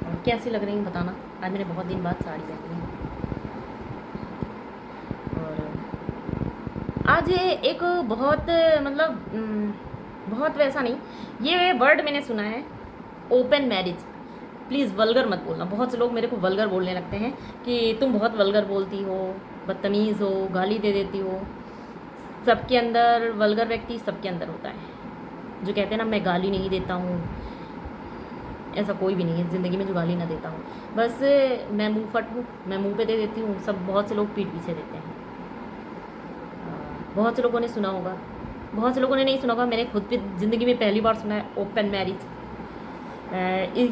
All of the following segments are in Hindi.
और कैसी लग रही हैं बताना। आज मैंने बहुत दिन बाद साड़ी पहनी है। और आज ये एक बहुत मतलब बहुत वैसा नहीं, ये वर्ड मैंने सुना है, ओपन मैरिज। प्लीज़ वल्गर मत बोलना। बहुत से लोग मेरे को वल्गर बोलने लगते हैं कि तुम बहुत वल्गर बोलती हो, बदतमीज़ हो, गाली दे देती हो। सबके अंदर वल्गर व्यक्ति सबके अंदर होता है। जो कहते हैं ना मैं गाली नहीं देता हूँ, ऐसा कोई भी नहीं है ज़िंदगी में जो गाली ना देता हूँ। बस मैं मुंह फट हूँ, मैं मुंह पे दे देती हूँ। सब बहुत से लोग पीठ पीछे देते हैं। बहुत से लोगों ने सुना होगा, बहुत से लोगों ने नहीं सुना होगा। मैंने खुद भी ज़िंदगी में पहली बार सुना है ओपन मैरिज।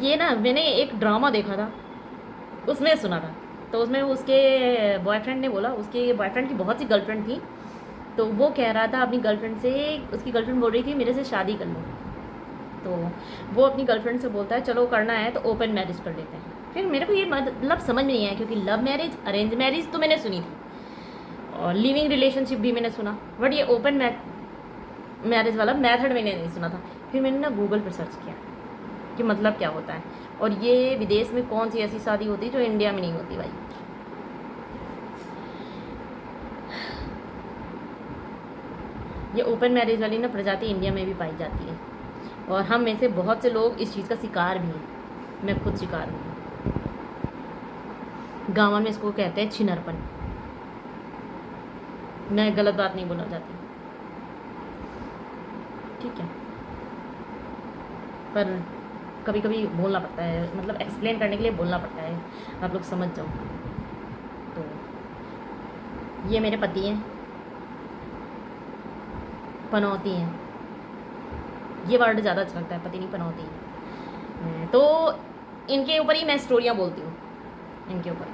ये ना मैंने एक ड्रामा देखा था, उसमें सुना था। तो उसमें उसके बॉयफ्रेंड ने बोला, उसके बॉयफ्रेंड की बहुत सी गर्लफ्रेंड थी, तो वो कह रहा था अपनी गर्लफ्रेंड से, उसकी गर्लफ्रेंड बोल रही थी मेरे से शादी कर लो। तो वो अपनी गर्लफ्रेंड से बोलता है चलो करना है तो ओपन मैरिज कर लेते हैं। फिर मेरे को ये मतलब समझ में नहीं आया, क्योंकि लव मैरिज अरेंज मैरिज तो मैंने सुनी थी और लिविंग रिलेशनशिप भी मैंने सुना, बट ये ओपन मैरिज वाला मेथड मैंने नहीं सुना था। फिर मैंने ना गूगल पर सर्च किया कि मतलब क्या होता है, और ये विदेश में कौन सी ऐसी शादी होती है जो इंडिया में नहीं होती भाई। ये ओपन मैरिज वाली ना प्रजाति इंडिया में भी पाई जाती है, और हम में से बहुत से लोग इस चीज़ का शिकार भी हैं। मैं खुद शिकार हूँ। गाँव में इसको कहते हैं छिनरपन। मैं गलत बात नहीं बोलना चाहती, ठीक है, पर कभी कभी बोलना पड़ता है, मतलब एक्सप्लेन करने के लिए बोलना पड़ता है, आप लोग समझ जाओ। तो ये मेरे पति हैं, पनौती हैं। ये वर्ड ज़्यादा अच्छा लगता है, पति नहीं पनौती है। तो इनके ऊपर ही मैं स्टोरियाँ बोलती हूँ, इनके ऊपर,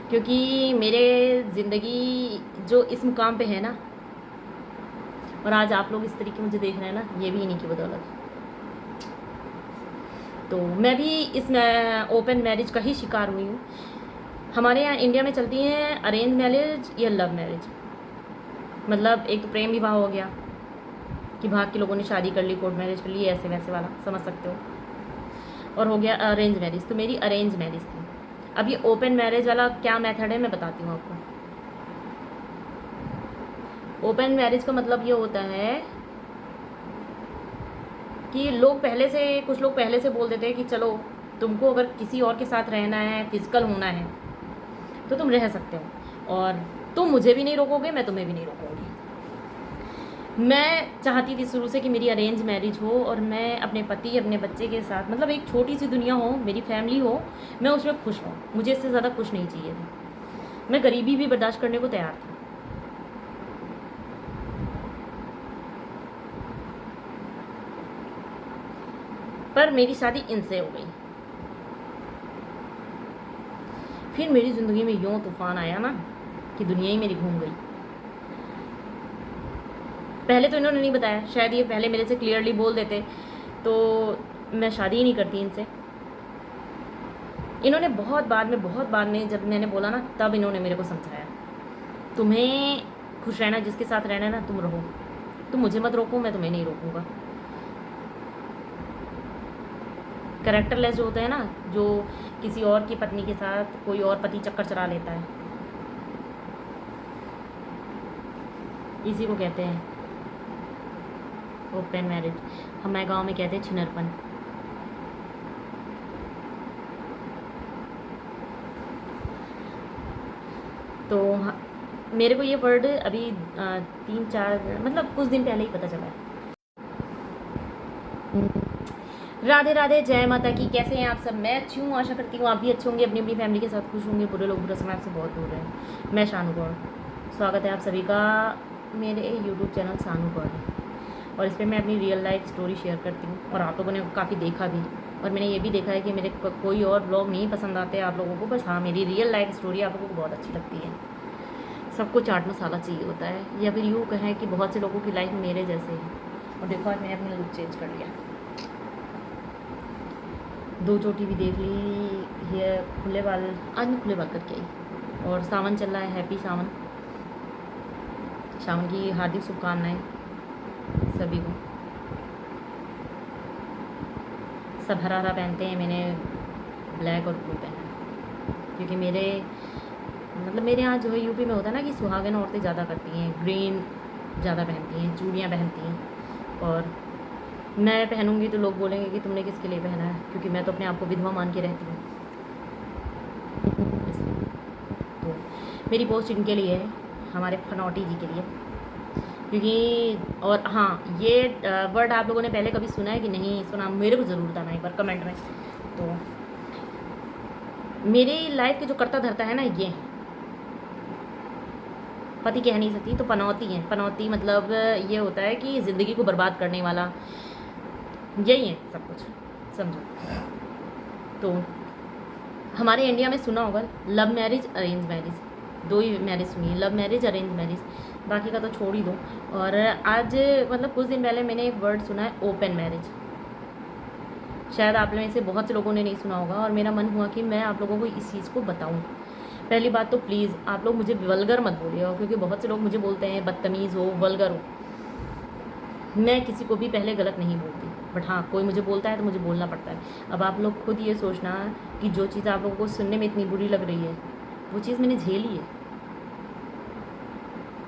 क्योंकि मेरे ज़िंदगी जो इस मुकाम पे है ना, और आज आप लोग इस तरीके मुझे देख रहे हैं ना, ये भी इन्हीं की बदौलत। तो मैं भी इस ओपन मैरिज का ही शिकार हुई हूँ। हमारे यहाँ इंडिया में चलती हैं अरेंज मैरिज या लव मैरिज। मतलब एक तो प्रेम विवाह हो गया कि भाग के लोगों ने शादी कर ली, कोर्ट मैरिज कर ली, ऐसे वैसे वाला समझ सकते हो, और हो गया अरेंज मैरिज। तो मेरी अरेंज मैरिज थी। अब ये ओपन मैरिज वाला क्या मेथड है मैं बताती हूँ आपको। ओपन मैरिज का मतलब ये होता है कि लोग पहले से, कुछ लोग पहले से बोल देते हैं कि चलो तुमको अगर किसी और के साथ रहना है, फिजिकल होना है, तो तुम रह सकते हो, और तुम मुझे भी नहीं रोकोगे, मैं तुम्हें भी नहीं रोकूंगी। मैं चाहती थी शुरू से कि मेरी अरेंज मैरिज हो, और मैं अपने पति अपने बच्चे के साथ, मतलब एक छोटी सी दुनिया हो, मेरी फैमिली हो, मैं उसमें खुश हूँ। मुझे इससे ज़्यादा कुछ नहीं चाहिए था। मैं गरीबी भी बर्दाश्त करने को तैयार थी। पर मेरी शादी इनसे हो गई। फिर मेरी ज़िंदगी में यूँ तूफान आया ना कि दुनिया ही मेरी घूम गई। पहले तो इन्होंने नहीं बताया, शायद ये पहले मेरे से क्लियरली बोल देते तो मैं शादी ही नहीं करती इनसे। इन्होंने बहुत बाद में जब मैंने बोला ना, तब इन्होंने मेरे को समझाया, तुम्हें खुश रहना, जिसके साथ रहना है ना तुम रहो, तुम मुझे मत रोको, मैं तुम्हें नहीं रोकूंगा। कैरेक्टरलेस जो होते हैं ना, जो किसी और की पत्नी के साथ कोई और पति चक्कर चला लेता है, इसी को कहते हैं ओपन मैरिज। हमारे गांव में कहते हैं छिनरपन। तो मेरे को ये वर्ड अभी 3-4 मतलब कुछ दिन पहले ही पता चला है। राधे राधे, जय माता की। कैसे हैं आप सब? मैं अच्छी हूँ, आशा करती हूँ आप भी अच्छे होंगे, अपनी अपनी फैमिली के साथ खुश होंगे। बुरे लोग बुरा समय आपसे बहुत दूर हैं। मैं शानू गौड़, स्वागत है आप सभी का मेरे यूट्यूब चैनल शानू गौड़ है, और इस पर मैं अपनी रियल लाइफ स्टोरी शेयर करती हूँ, और आप लोगों ने काफ़ी देखा भी, और मैंने ये भी देखा है कि मेरे कोई और ब्लॉग नहीं पसंद आते आप लोगों को, बस हाँ मेरी रियल लाइफ स्टोरी आप लोगों को बहुत अच्छी लगती है। सबको चाट मसाला चाहिए होता है, या फिर यूँ कहें कि बहुत से लोगों की लाइफ मेरे जैसे है। और देखो आज मैंने अपना लुक चेंज कर लिया, 2 चोटी भी देख ली, ये खुले बाल, आज मैं खुले बाल करके आई। और सावन चल रहा है, हैप्पी सावन, सावन की हार्दिक शुभकामनाएं सभी को। सब हरा हरा पहनते हैं, मैंने ब्लैक और ब्लू पहना है, क्योंकि मेरे मतलब मेरे यहाँ जो है यूपी में होता है ना कि सुहागन औरतें ज़्यादा करती हैं, ग्रीन ज़्यादा पहनती हैं, चूड़ियाँ पहनती हैं। और मैं पहनूंगी तो लोग बोलेंगे कि तुमने किसके लिए पहना है, क्योंकि मैं तो अपने आप को विधवा मान के रहती हूँ। इसलिए तो मेरी पोस्ट इनके लिए है, हमारे फनौटी जी के लिए। क्योंकि और हाँ, ये वर्ड आप लोगों ने पहले कभी सुना है कि नहीं सुना, मेरे को ज़रूर बताना एक बार कमेंट में। तो मेरी लाइफ के जो करता धरता है ना, ये पति कह नहीं सकती तो पनौती है। पनौती मतलब ये होता है कि ज़िंदगी को बर्बाद करने वाला, यही है सब कुछ, समझो। तो हमारे इंडिया में सुना होगा लव मैरिज अरेंज मैरिज, दो ही मैरिज सुनी है, लव मैरिज अरेंज मैरिज, बाकी का तो छोड़ ही दो। और आज मतलब कुछ दिन पहले मैंने एक वर्ड सुना है ओपन मैरिज, शायद आप में से बहुत से लोगों ने नहीं सुना होगा, और मेरा मन हुआ कि मैं आप लोगों को इस चीज़ को बताऊं। पहली बात तो प्लीज़ आप लोग मुझे वल्गर मत बोलिएगा, क्योंकि बहुत से लोग मुझे बोलते हैं बदतमीज़ हो, वल्गर हो। मैं किसी को भी पहले गलत नहीं बोलती, बट हाँ कोई मुझे बोलता है तो मुझे बोलना पड़ता है। अब आप लोग खुद ये सोचना कि जो चीज़ आप लोगों को सुनने में इतनी बुरी लग रही है, वो चीज़ मैंने झेली है।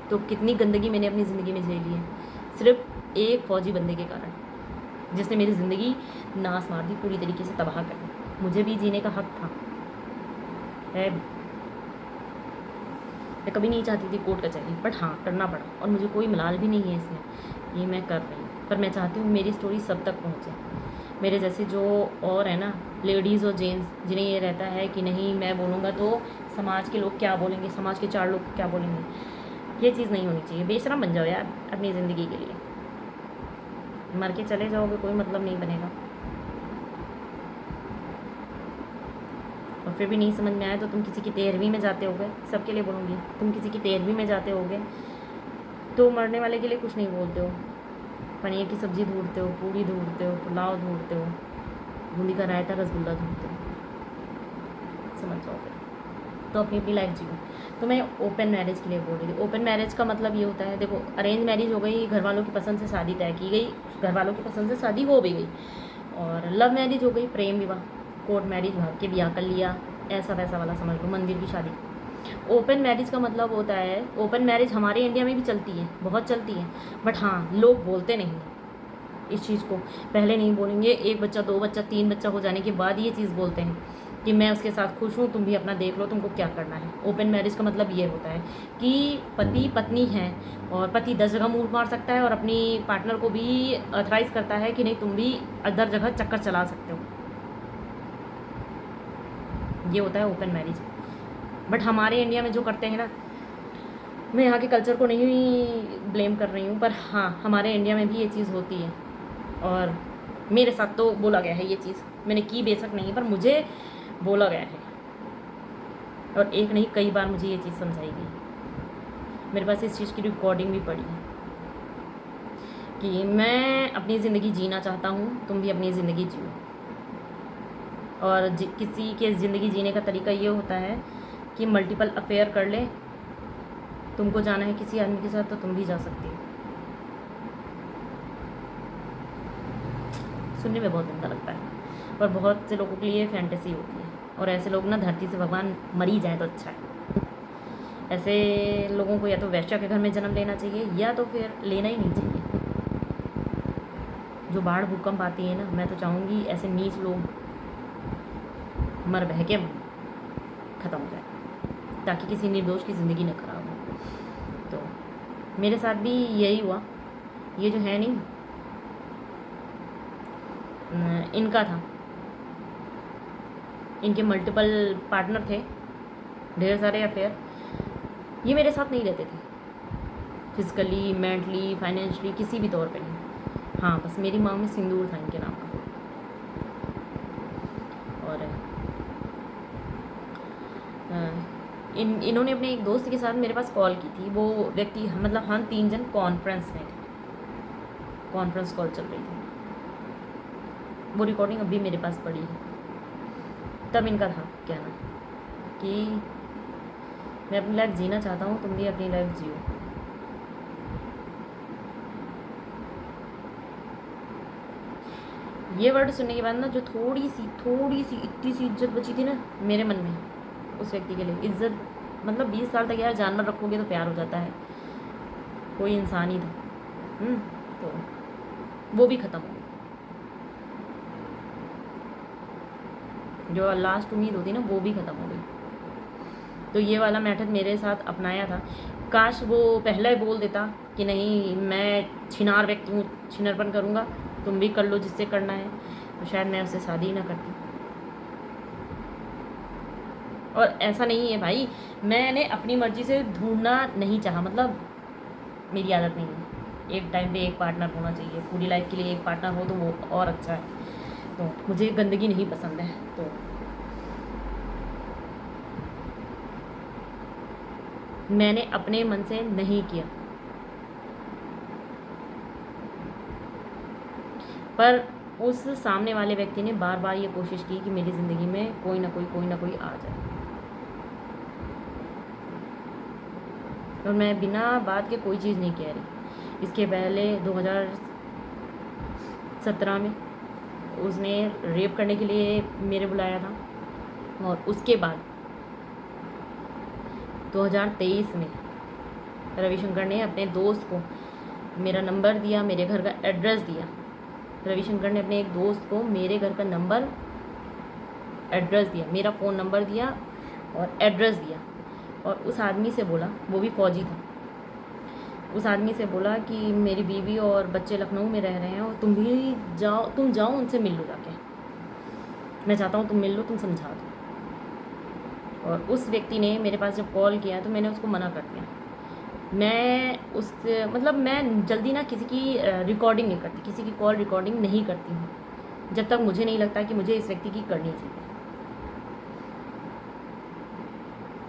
तो कितनी गंदगी मैंने अपनी ज़िंदगी में झेली है, सिर्फ एक फ़ौजी बंदे के कारण, जिसने मेरी ज़िंदगी नाश मार दी, पूरी तरीके से तबाह कर दी। मुझे भी जीने का हक था है, मैं कभी नहीं चाहती थी कोर्ट कचहरी, बट हाँ करना पड़ा, और मुझे कोई मलाल भी नहीं है इसमें, ये मैं कर रही हूँ। पर मैं चाहती हूँ मेरी स्टोरी सब तक पहुँचे, मेरे जैसे जो और है ना लेडीज़ और जेंट्स, जिन्हें ये रहता है कि नहीं मैं बोलूँगा तो समाज के लोग क्या बोलेंगे, समाज के चार लोग क्या बोलेंगे, ये चीज़ नहीं होनी चाहिए। बेशरम बन जाओ यार अपनी ज़िंदगी के लिए, मर के चले जाओगे कोई मतलब नहीं बनेगा। और फिर भी नहीं समझ में आया तो तुम किसी की 13वीं में जाते होगे, सबके लिए बोलूँगी, तुम किसी की 13वीं में जाते होगे तो मरने वाले के लिए कुछ नहीं बोलते हो, पनीर की सब्ज़ी ढूंढते हो, पूड़ी ढूंढते हो, पुलाव ढूंढते हो, बूंदी का रायता रसगुल्ला ढूंढते हो, समझ जाओ फिर। तो अपनी अपनी लाइफ जियो। तो मैं ओपन मैरिज के लिए बोल रही थी। ओपन मैरिज का मतलब ये होता है, देखो अरेंज मैरिज हो गई, घर वालों की पसंद से शादी तय की गई, घर वालों की पसंद से शादी हो भी गई। और लव मैरिज हो गई, प्रेम विवाह, कोर्ट मैरिज, भाग के ब्याह कर लिया, ऐसा वैसा वाला समझ लो, मंदिर की शादी। ओपन मैरिज का मतलब होता है, ओपन मैरिज हमारे इंडिया में भी चलती है, बहुत चलती है, बट हाँ लोग बोलते नहीं हैं इस चीज़ को, पहले नहीं बोलेंगे, एक बच्चा, दो बच्चा, तीन बच्चा हो जाने के बाद ये चीज़ बोलते हैं कि मैं उसके साथ खुश हूँ, तुम भी अपना देख लो तुमको क्या करना है। ओपन मैरिज का मतलब ये होता है कि पति पत्नी है, और पति 10 जगह मुँह मार सकता है, और अपनी पार्टनर को भी अथराइज करता है कि नहीं तुम भी अदर जगह चक्कर चला सकते हो, ये होता है ओपन मैरिज। बट हमारे इंडिया में जो करते हैं ना, मैं यहाँ के कल्चर को नहीं ब्लेम कर रही हूँ, पर हाँ हमारे इंडिया में भी ये चीज़ होती है, और मेरे साथ तो बोला गया है ये चीज़, मैंने की बेशक नहीं, पर मुझे बोला गया है, और एक नहीं कई बार मुझे ये चीज़ समझाई गई। मेरे पास इस चीज़ की रिकॉर्डिंग भी पड़ी है कि मैं अपनी ज़िंदगी जीना चाहता हूँ, तुम भी अपनी ज़िंदगी जियो। और किसी के ज़िंदगी जीने का तरीका ये होता है कि मल्टीपल अफेयर कर ले, तुमको जाना है किसी आदमी के साथ तो तुम भी जा सकती हो। सुनने में बहुत गंदा लगता है, पर बहुत से लोगों के लिए फैंटेसी होती है, और ऐसे लोग ना धरती से भगवान मरी जाए तो अच्छा है। ऐसे लोगों को या तो वैश्या के घर में जन्म लेना चाहिए, या तो फिर लेना ही नहीं चाहिए। जो बाढ़ भूकंप आती है ना, मैं तो चाहूँगी ऐसे नीच लोग मर बह के ख़त्म हो जाए, ताकि किसी निर्दोष की ज़िंदगी न खराब हो। तो मेरे साथ भी यही हुआ। ये जो है नहीं, इनका था, इनके मल्टीपल पार्टनर थे, ढेर सारे अफेयर। ये मेरे साथ नहीं रहते थे, फिजिकली, मेंटली, फाइनेंशियली, किसी भी तौर पे नहीं। हाँ बस मेरी मांग में सिंदूर था इनके नाम का। और इन्होंने अपने एक दोस्त के साथ मेरे पास कॉल की थी। वो व्यक्ति मतलब हम 3 जन कॉन्फ्रेंस में थे, कॉन्फ्रेंस कॉल चल रही थी, वो रिकॉर्डिंग अभी मेरे पास पड़ी है। तब इनका था कहना कि मैं अपनी लाइफ जीना चाहता हूँ, तुम भी अपनी लाइफ जियो। ये वर्ड सुनने के बाद ना जो थोड़ी सी इतनी सी इज्जत बची थी ना मेरे मन में उस व्यक्ति के लिए, इज्जत मतलब 20 साल तक यार जानवर रखोगे तो प्यार हो जाता है, कोई इंसान ही था। तो वो भी ख़त्म हो गई। जो लास्ट उम्मीद होती ना वो भी ख़त्म हो गई। तो ये वाला मेथड मेरे साथ अपनाया था। काश वो पहले ही बोल देता कि नहीं मैं छिनार व्यक्ति हूँ, छिनरपन करूँगा, तुम भी कर लो जिससे करना है, तो शायद मैं उससे शादी ही ना करती। और ऐसा नहीं है भाई, मैंने अपनी मर्ज़ी से ढूंढना नहीं चाहा, मतलब मेरी आदत नहीं है। एक टाइम पे एक पार्टनर होना चाहिए, पूरी लाइफ के लिए एक पार्टनर हो तो वो और अच्छा है। तो मुझे गंदगी नहीं पसंद है, तो मैंने अपने मन से नहीं किया। पर उस सामने वाले व्यक्ति ने बार बार ये कोशिश की कि मेरी ज़िंदगी में कोई ना कोई आ जाए, और मैं बिना बात के कोई चीज़ नहीं कह रही। इसके पहले 2017 में उसने रेप करने के लिए मेरे बुलाया था, और उसके बाद 2023 में रविशंकर ने अपने दोस्त को मेरा नंबर दिया, मेरे घर का एड्रेस दिया। रविशंकर ने अपने एक दोस्त को मेरे घर का नंबर, एड्रेस दिया, मेरा फ़ोन नंबर दिया और एड्रेस दिया, और उस आदमी से बोला, वो भी फौजी था, उस आदमी से बोला कि मेरी बीवी और बच्चे लखनऊ में रह रहे हैं और तुम जाओ उनसे मिल लो जाके, मैं चाहता हूँ तुम मिल लो, तुम समझा दो। और उस व्यक्ति ने मेरे पास जब कॉल किया तो मैंने उसको मना कर दिया। मैं उससे मतलब मैं जल्दी ना किसी की रिकॉर्डिंग नहीं करती, किसी की कॉल रिकॉर्डिंग नहीं करती हूँ जब तक मुझे नहीं लगता कि मुझे इस व्यक्ति की करनी चाहिए।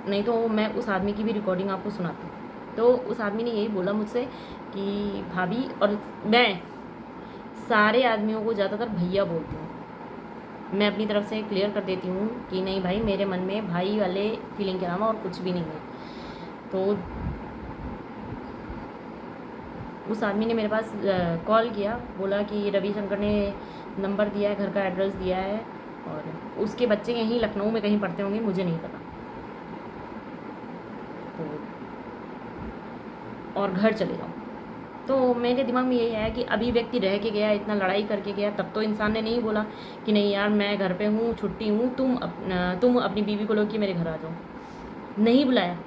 नहीं तो मैं उस आदमी की भी रिकॉर्डिंग आपको सुनाती हूँ। तो उस आदमी ने यही बोला मुझसे कि भाभी, और मैं सारे आदमियों को ज़्यादातर भैया बोलती हूँ, मैं अपनी तरफ से क्लियर कर देती हूँ कि नहीं भाई, मेरे मन में भाई वाले फीलिंग के अलावा और कुछ भी नहीं है। तो उस आदमी ने मेरे पास कॉल किया, बोला कि रविशंकर ने नंबर दिया है, घर का एड्रेस दिया है, और उसके बच्चे यहीं लखनऊ में कहीं पढ़ते होंगे, मुझे नहीं पता, तो और घर चले जाओ। तो मेरे दिमाग में यही है कि अभी व्यक्ति रह के गया, इतना लड़ाई करके गया, तब तो इंसान ने नहीं बोला कि नहीं यार मैं घर पे हूँ, छुट्टी हूँ, तुम अपनी बीवी को लो कि मेरे घर आ जाओ। नहीं बुलाया,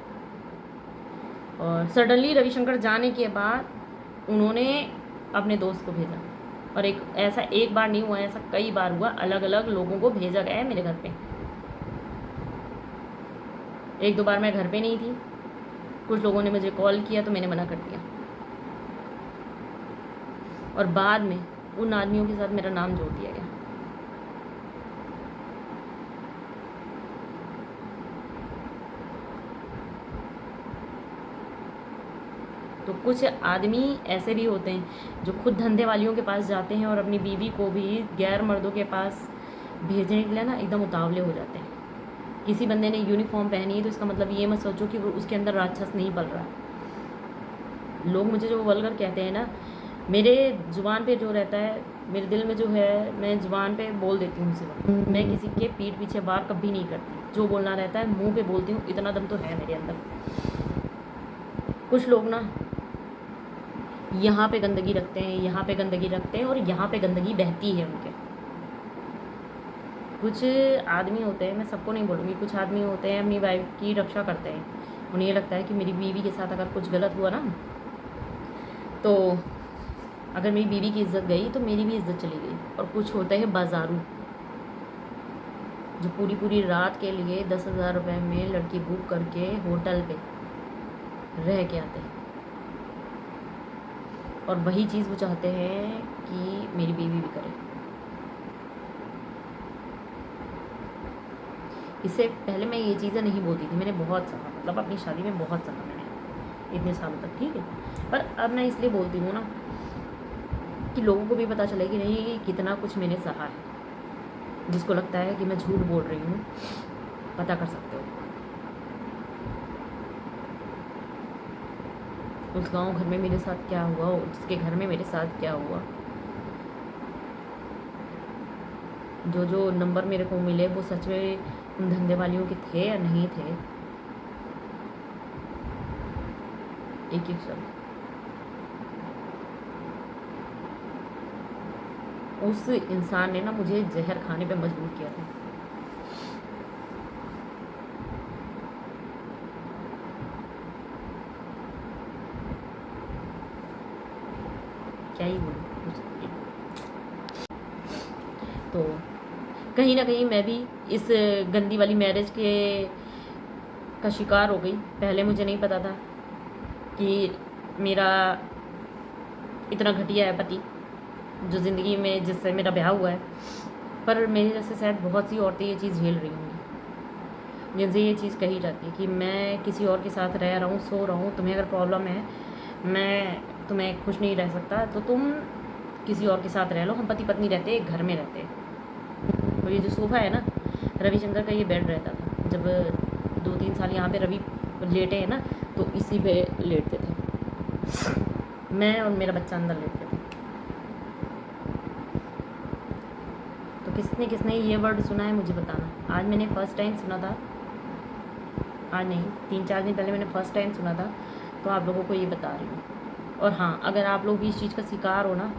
और सडनली रविशंकर जाने के बाद उन्होंने अपने दोस्त को भेजा, और ऐसा एक बार नहीं हुआ, ऐसा कई बार हुआ, अलग अलग लोगों को भेजा गया है मेरे घर पे। 1-2 बार मैं घर पे नहीं थी, कुछ लोगों ने मुझे कॉल किया तो मैंने मना कर दिया, और बाद में उन आदमियों के साथ मेरा नाम जोड़ दिया गया। तो कुछ आदमी ऐसे भी होते हैं जो खुद धंधे वालियों के पास जाते हैं और अपनी बीवी को भी गैर मर्दों के पास भेजने के लिए ना एकदम उतावले हो जाते हैं। किसी बंदे ने यूनिफॉर्म पहनी है तो इसका मतलब ये मत सोचो कि वो उसके अंदर राक्षस नहीं पल रहा है। लोग मुझे जो वल्गर कहते हैं ना, मेरे ज़ुबान पे जो रहता है, मेरे दिल में जो है, मैं ज़ुबान पे बोल देती हूँ सिवा, मैं किसी के पीठ पीछे बार कभी नहीं करती। जो बोलना रहता है मुंह पे बोलती हूँ, इतना दम तो है मेरे अंदर। कुछ लोग ना यहाँ पे गंदगी रखते हैं, यहाँ पे गंदगी रखते हैं, और यहाँ पे गंदगी बहती है उनके। कुछ आदमी होते हैं, मैं सबको नहीं बोलूँगी, कुछ आदमी होते हैं अपनी वाइफ की रक्षा करते हैं। उन्हें ये लगता है कि मेरी बीवी के साथ अगर कुछ गलत हुआ ना, तो अगर मेरी बीवी की इज़्ज़त गई तो मेरी भी इज़्ज़त चली गई। और कुछ होते हैं बाजारू, जो पूरी पूरी रात के लिए 10,000 रुपये में लड़की बुक करके होटल पे रह के आते हैं, और वही चीज़ वो चाहते हैं कि मेरी बीवी भी करे। इससे पहले मैं ये चीज़ें नहीं बोलती थी, मैंने बहुत सहा, मतलब अपनी शादी में बहुत सहा मैंने इतने सालों तक, ठीक है। पर अब मैं इसलिए बोलती हूँ ना कि लोगों को भी पता चले कि नहीं कितना कुछ मैंने सहा है। जिसको लगता है कि मैं झूठ बोल रही हूँ, पता कर सकते हो उस गांव घर में मेरे साथ क्या हुआ, उसके घर में मेरे साथ क्या हुआ। जो जो नंबर मेरे को मिले वो सच में उन धंधे वालियों के थे या नहीं थे, एक एक शब्द उस इंसान ने ना मुझे जहर खाने पे मजबूर किया था। क्या ही बोलूं कुछ। तो कहीं ना कहीं मैं भी इस गंदी वाली मैरिज के का शिकार हो गई। पहले मुझे नहीं पता था कि मेरा इतना घटिया है पति जो ज़िंदगी में जिससे मेरा ब्याह हुआ है। पर मेरे जैसे शायद बहुत सी औरतें ये चीज़ झेल रही होंगी, जिनसे ये चीज़ कही जाती है कि मैं किसी और के साथ रह रहा हूँ, सो रहा हूँ, तुम्हें अगर प्रॉब्लम है, मैं तुम्हें खुश नहीं रह सकता तो तुम किसी और के साथ रह लो, हम पति पत्नी रहते एक घर में रहते। और ये जो सोफ़ा है ना, रविशंकर का ये बेड रहता था। जब 2-3 साल यहाँ पे रवि लेटे हैं ना, तो इसी पे लेटते थे, मैं और मेरा बच्चा अंदर लेटते थे। तो किसने किसने ये वर्ड सुना है मुझे बताना। आज मैंने फ़र्स्ट टाइम सुना था, आज नहीं 3-4 दिन पहले मैंने फ़र्स्ट टाइम सुना था, तो आप लोगों को ये बता रही हूँ। और हाँ, अगर आप लोग भी इस चीज़ का शिकार हो ना,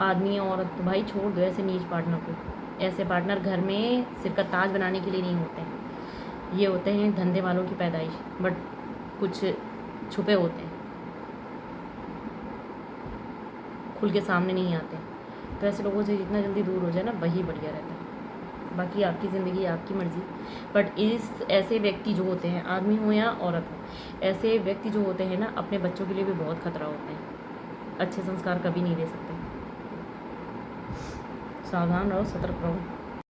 आदमी या औरत, तो भाई छोड़ दो ऐसे नीच पार्टनर को। ऐसे पार्टनर घर में सिर का ताज बनाने के लिए नहीं होते हैं, ये होते हैं धंधे वालों की पैदाइश, बट कुछ छुपे होते हैं, खुल के सामने नहीं आते। तो ऐसे लोगों से जितना जल्दी दूर हो जाए ना, वही बढ़िया रहता है। बाकी आपकी ज़िंदगी, आपकी मर्ज़ी। बट इस ऐसे व्यक्ति जो होते हैं, आदमी हो या औरत हो, ऐसे व्यक्ति जो होते हैं ना, अपने बच्चों के लिए भी बहुत खतरा होते हैं। अच्छे संस्कार कभी नहीं दे सकते। सावधान रहो, सतर्क रहो।